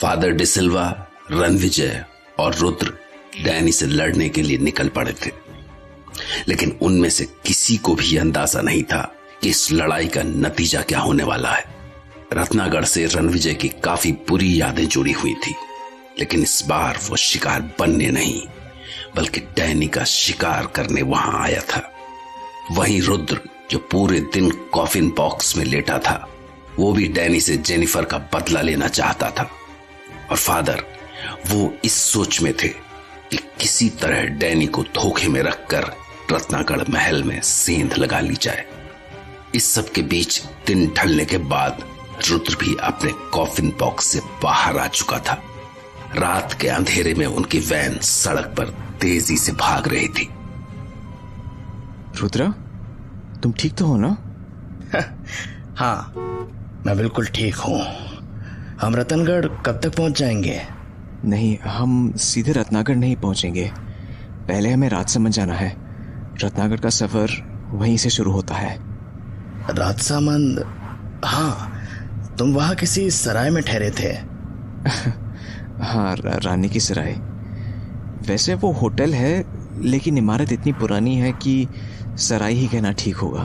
Father de Silva, Ranvijay और Rudra Danny से लड़ने के लिए निकल पड़े थे, लेकिन उनमें से किसी को भी अंदाजा नहीं था कि इस लड़ाई का नतीजा क्या होने वाला है। रत्नागढ़ से रणविजय की काफी बुरी यादें जुड़ी हुई थी, लेकिन इस बार वो शिकार बनने नहीं बल्कि डैनी का शिकार करने वहां आया था। वहीं रुद्र, जो पूरे दिन कॉफिन बॉक्स में लेटा था, वो भी डैनी से जेनिफर का बदला लेना चाहता था। और फादर, वो इस सोच में थे कि किसी तरह डैनी को धोखे में रखकर रत्नागढ़ महल में सेंध लगा ली जाए। इस सब के बीच दिन ढलने के बाद रुद्र भी अपने कॉफिन बॉक्स से बाहर आ चुका था। रात के अंधेरे में उनकी वैन सड़क पर तेजी से भाग रही थी। रुद्र, तुम ठीक तो हो ना? हाँ, मैं बिल्कुल ठीक हूँ। हम रतनगढ़ कब तक पहुंच जाएंगे? नहीं, हम सीधे रत्नागढ़ नहीं पहुंचेंगे। पहले हमें राजसमंद जाना है। रत्नागढ़ का सफर वहीं से शुरू होता है। राजसमंद? हाँ, तुम वहां किसी सराय में ठहरे थे। हाँ, रानी की सराय। वैसे वो होटल है, लेकिन इमारत इतनी पुरानी है कि सराय ही कहना ठीक होगा।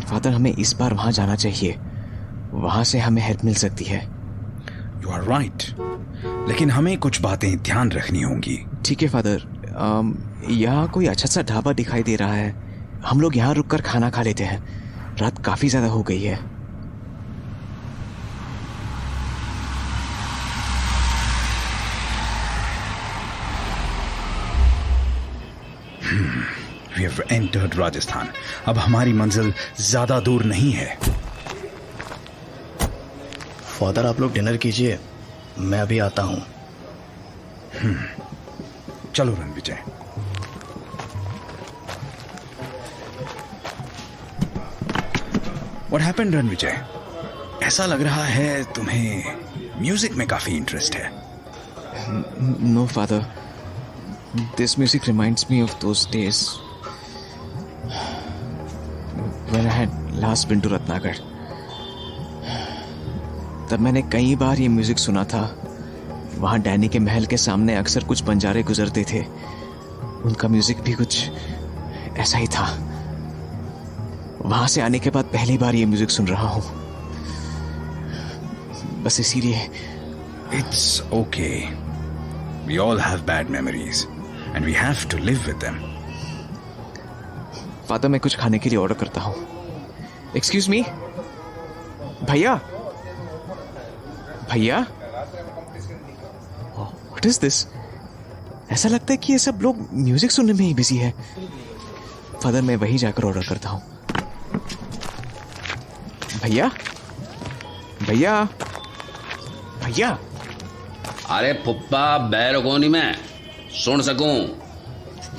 फादर, हमें इस बार वहां जाना चाहिए। वहां से हमें हेल्प मिल सकती है। यू आर राइट, लेकिन हमें कुछ बातें ध्यान रखनी होंगी। ठीक है फादर। यहाँ कोई अच्छा सा ढाबा दिखाई दे रहा है। हम लोग यहाँ रुककर खाना खा लेते हैं। रात काफी ज्यादा हो गई है। We have entered Rajasthan. अब हमारी मंजिल ज्यादा दूर नहीं है। फादर, आप लोग डिनर कीजिए, मैं अभी आता हूं। चलो रणविजय। What happened Ranvijay? ऐसा लग रहा है तुम्हें म्यूजिक में काफी इंटरेस्ट है। No, father. This music reminds me of those days when I had last been to Ratnagar. तब मैंने कई बार ये म्यूजिक सुना था। वहां डैनी के महल के सामने अक्सर कुछ बंजारे गुजरते थे। उनका म्यूजिक भी कुछ ऐसा ही था। वहां से आने के बाद पहली बार ये म्यूजिक सुन रहा हूं। बस इसीलिए। It's okay. We all have bad memories and we have to live with them. Father, मैं कुछ खाने के लिए ऑर्डर करता हूं। एक्सक्यूज मी, भैया। भैया, व्हाट इज दिस? ऐसा लगता है कि ये सब लोग म्यूजिक सुनने में ही बिजी है। फादर, मैं वहीं जाकर ऑर्डर करता हूं। भैया, भैया, भैया। अरे पुप्पा, बैरगोनी में सुन सकूं,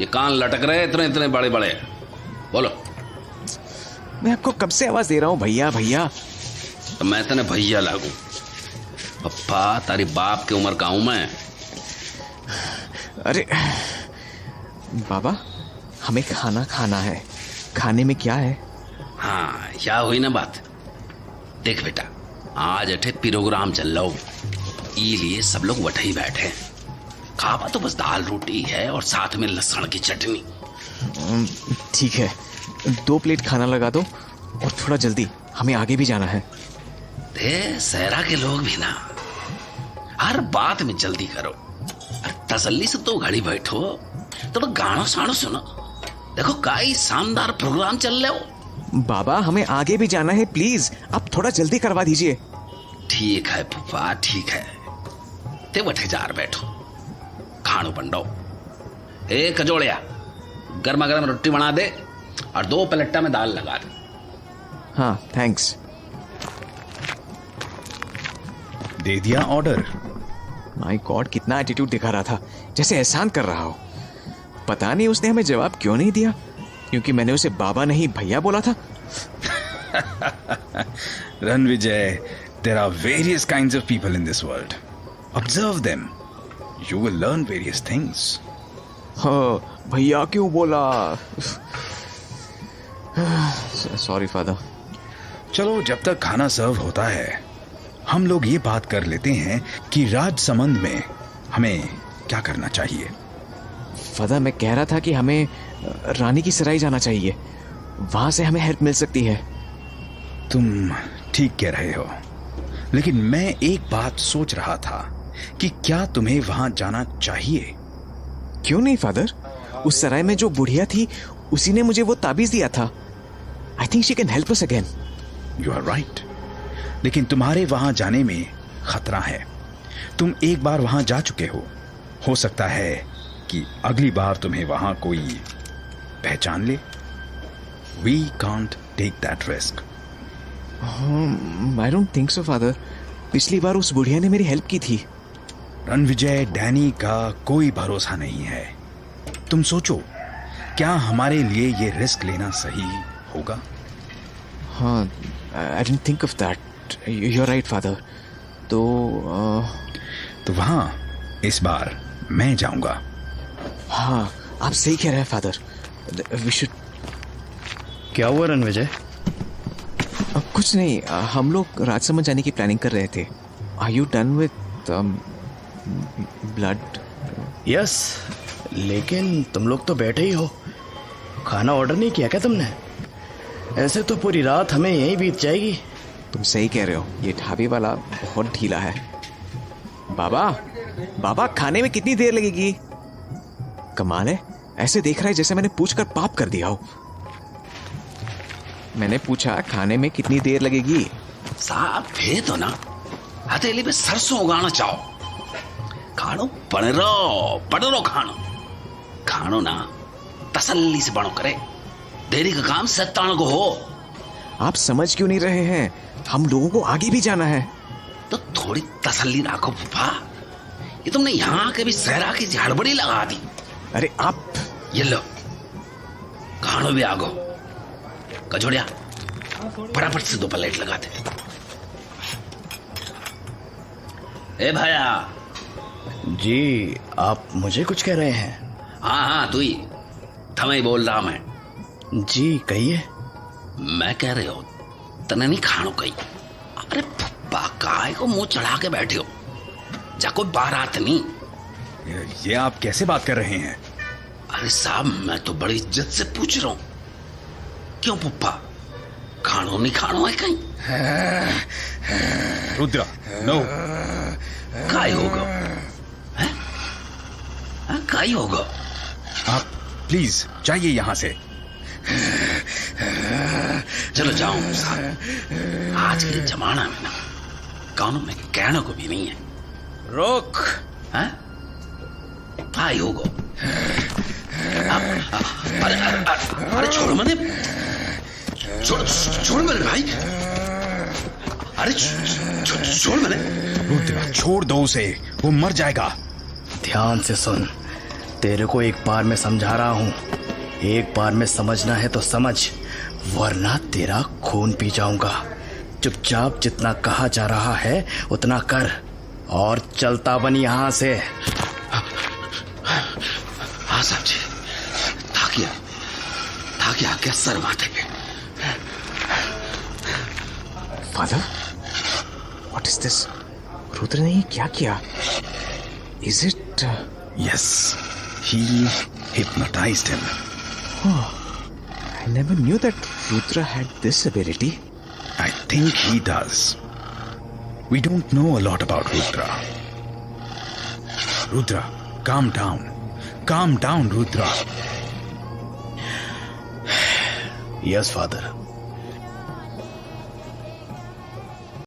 ये कान लटक रहे इतने इतने बड़े बड़े। बोलो। मैं आपको कब से आवाज दे रहा हूं भैया भैया। तो मैं तने भैया लागू? पप्पा, तारी बाप की उम्र का हूं मैं। अरे बाबा, हमें खाना खाना है। खाने में क्या है? हाँ, क्या हुई ना बात। देख बेटा, आज अठे प्रोग्राम चल रहा लिए सब लोग वठ ही बैठे। खावा तो बस दाल रोटी है और साथ में लहसुन की चटनी। ठीक है, 2 प्लेट खाना लगा दो और थोड़ा जल्दी, हमें आगे भी जाना है। सहरा के लोग भी ना हर बात में जल्दी करो। तसल्ली से तो घड़ी बैठो, तो गानो सानो सुनो। देखो काई शानदार प्रोग्राम चल रहे हो। बाबा, हमें आगे भी जाना है, प्लीज आप थोड़ा जल्दी करवा दीजिए। ठीक है पुप्पा, ठीक है। ते वठे जार बैठो, खानो बंडो। ए कजोड़िया, गर्मा गर्म रोटी बना दे और 2 प्लेटा में दाल लगा दे। हाँ, थैंक्स। दे दिया ऑर्डर। माय गॉड, कितना एटीट्यूड दिखा रहा था, जैसे एहसान कर रहा हो। पता नहीं उसने हमें जवाब क्यों नहीं दिया, क्योंकि मैंने उसे बाबा नहीं भैया बोला था। Ranvijay, there are various kinds of people in this world. Observe them. You will learn various things. हाँ, भैया क्यों बोला? Sorry father. चलो, जब तक खाना सर्व होता है हम लोग ये बात कर लेते हैं कि राजसमंद में हमें क्या करना चाहिए। फादर, मैं कह रहा था कि हमें रानी की सराय जाना चाहिए, वहां से हमें हेल्प मिल सकती है। तुम ठीक कह रहे हो, लेकिन मैं एक बात सोच रहा था कि क्या तुम्हें वहां जाना चाहिए। क्यों नहीं फादर? उस सराय में जो बुढ़िया थी उसी ने मुझे वो ताबीज दिया था। I think she can help us again. You are right, लेकिन तुम्हारे वहां जाने में खतरा है। तुम एक बार वहां जा चुके हो सकता है कि अगली बार तुम्हें वहां कोई पहचान ले। We can't take that risk. I don't think so father. पिछली बार उस बुढ़िया ने मेरी हेल्प की थी। रणविजय, डैनी का कोई भरोसा नहीं है। तुम सोचो, क्या हमारे लिए ये रिस्क लेना सही होगा? हाँ, I didn't think of that. You are right father. तो वहां इस बार मैं जाऊंगा। हाँ, आप सही कह रहे हैं फादर। We should. क्या हुआ रणविजय? कुछ नहीं, हम लोग राजसमंद जाने की प्लानिंग कर रहे थे। Are you done with blood? Yes, लेकिन तुम लोग तो बैठे ही हो। खाना ऑर्डर नहीं किया क्या तुमने? ऐसे तो पूरी रात हमें यहीं बीत जाएगी। तुम सही कह रहे हो, ये ढाबे वाला बहुत ढीला है। बाबा, खाने में कितनी देर लगेगी? कमाल है, ऐसे देख रहा है जैसे मैंने पूछकर पाप कर दिया हो। मैंने पूछा खाने में कितनी देर लगेगी। साहब थे तो ना हथेली पे सरसों उगाना चाहो। खानो पड़रो खानो ना तसल्ली से बनो करे। देरी का काम सत्तान को हो। आप समझ क्यों नहीं रहे हैं? हम लोगों को आगे भी जाना है। तो थोड़ी तसल्ली रखो फूफा। ये तुमने यहाँ आके भी सहरा की झाड़बड़ी लगा दी। अरे आप ये लो, खानो भी आगो। कचौड़िया फटाफट से 2 प्लेट लगा दे। ए भाया। जी, आप मुझे कुछ कह रहे हैं? हाँ, तू ही थमे बोल रहा मैं। जी कहिए। मैं कह रहे हो तने नहीं खानो कही। अरे फुप्पा, काय को मुंह चढ़ा के बैठे हो? जा कोई बारात नहीं। ये आप कैसे बात कर रहे हैं? अरे साहब, मैं तो बड़ी इज्जत से पूछ रहा हूं। क्यों पुप्पा, खानो नहीं खानो है कहीं? रुद्रा, नो। काय होगा? काय होगा? आप प्लीज जाइए यहां से। चलो जाओ साहब। आज के जमाना में ना कानों में कहने को भी नहीं है। रोक। काय होगा? अरे छोड़ मने, छोड़ मेरे भाई। अरे छोड़ मने। रुद्रा, छोड़ दो उसे, वो मर जाएगा। ध्यान से सुन, तेरे को एक बार मैं समझा रहा हूं। एक बार में समझना है तो समझ, वरना तेरा खून पी जाऊंगा। चुपचाप जितना कहा जा रहा है उतना कर और चलता बन यहां से। हाँ साहब जी, थाकिया क्या सर माथे पे। Father, what is this? Rudra ने ये क्या किया? Is it? Yes, he hypnotized him. I never knew that Rudra had this ability. I think he does. We don't know a lot about Rudra. Rudra, calm down. Calm down, Rudra. Yes, father.